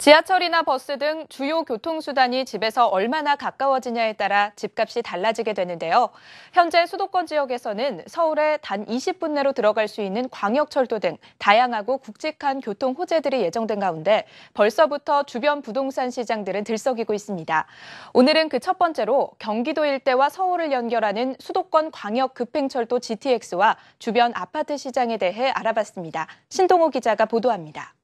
지하철이나 버스 등 주요 교통수단이 집에서 얼마나 가까워지냐에 따라 집값이 달라지게 되는데요. 현재 수도권 지역에서는 서울에 단 20분 내로 들어갈 수 있는 광역철도 등 다양하고 굵직한 교통 호재들이 예정된 가운데 벌써부터 주변 부동산 시장들은 들썩이고 있습니다. 오늘은 그 첫 번째로 경기도 일대와 서울을 연결하는 수도권 광역 급행철도 GTX와 주변 아파트 시장에 대해 알아봤습니다. 신동호 기자가 보도합니다.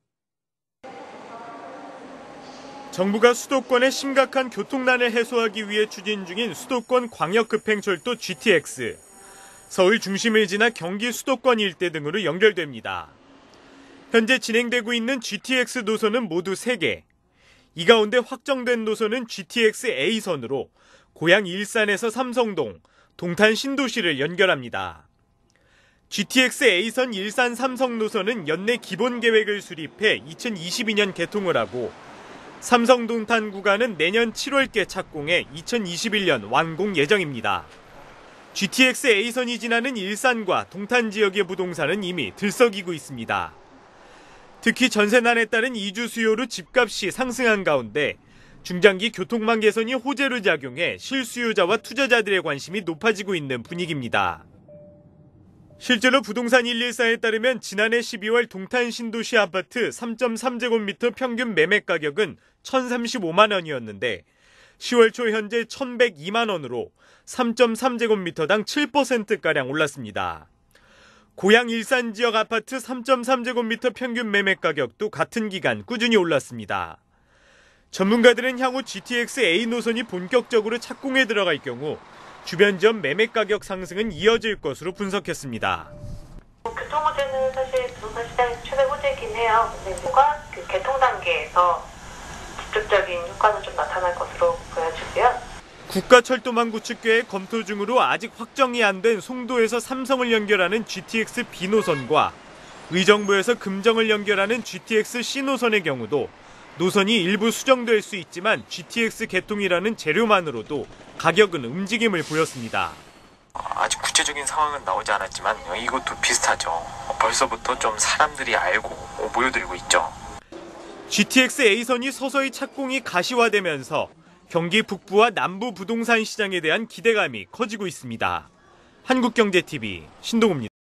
정부가 수도권의 심각한 교통난을 해소하기 위해 추진 중인 수도권 광역급행철도 GTX. 서울 중심을 지나 경기 수도권 일대 등으로 연결됩니다. 현재 진행되고 있는 GTX 노선은 모두 3개. 이 가운데 확정된 노선은 GTX A선으로 고향 일산에서 삼성동, 동탄 신도시를 연결합니다. GTX A선 일산 삼성 노선은 연내 기본 계획을 수립해 2022년 개통을 하고 삼성 동탄 구간은 내년 7월께 착공해 2021년 완공 예정입니다. GTX A선이 지나는 일산과 동탄 지역의 부동산은 이미 들썩이고 있습니다. 특히 전세난에 따른 이주 수요로 집값이 상승한 가운데 중장기 교통망 개선이 호재로 작용해 실수요자와 투자자들의 관심이 높아지고 있는 분위기입니다. 실제로 부동산 114에 따르면 지난해 12월 동탄 신도시 아파트 3.3제곱미터 평균 매매 가격은 1,035만 원이었는데 10월 초 현재 1,102만 원으로 3.3제곱미터당 7%가량 올랐습니다. 고향 일산 지역 아파트 3.3제곱미터 평균 매매 가격도 같은 기간 꾸준히 올랐습니다. 전문가들은 향후 GTX A 노선이 본격적으로 착공에 들어갈 경우 주변 지역 매매 가격 상승은 이어질 것으로 분석했습니다. 교통 호재는 사실 부동산 시장의 최대 호재이긴 해요. 근데 그 개통 단계에서 직접적인 효과는 좀 나타날 것으로 보여지고요. 국가철도망 구축 계획 검토 중으로 아직 확정이 안 된 송도에서 삼성을 연결하는 GTX B 노선과 의정부에서 금정을 연결하는 GTX C 노선의 경우도 노선이 일부 수정될 수 있지만 GTX 개통이라는 재료만으로도 가격은 움직임을 보였습니다. 아직 구체적인 상황은 나오지 않았지만 이것도 비슷하죠. 벌써부터 좀 사람들이 알고 모여들고 있죠. GTX A선이 서서히 착공이 가시화되면서 경기 북부와 남부 부동산 시장에 대한 기대감이 커지고 있습니다. 한국경제TV 신동우입니다.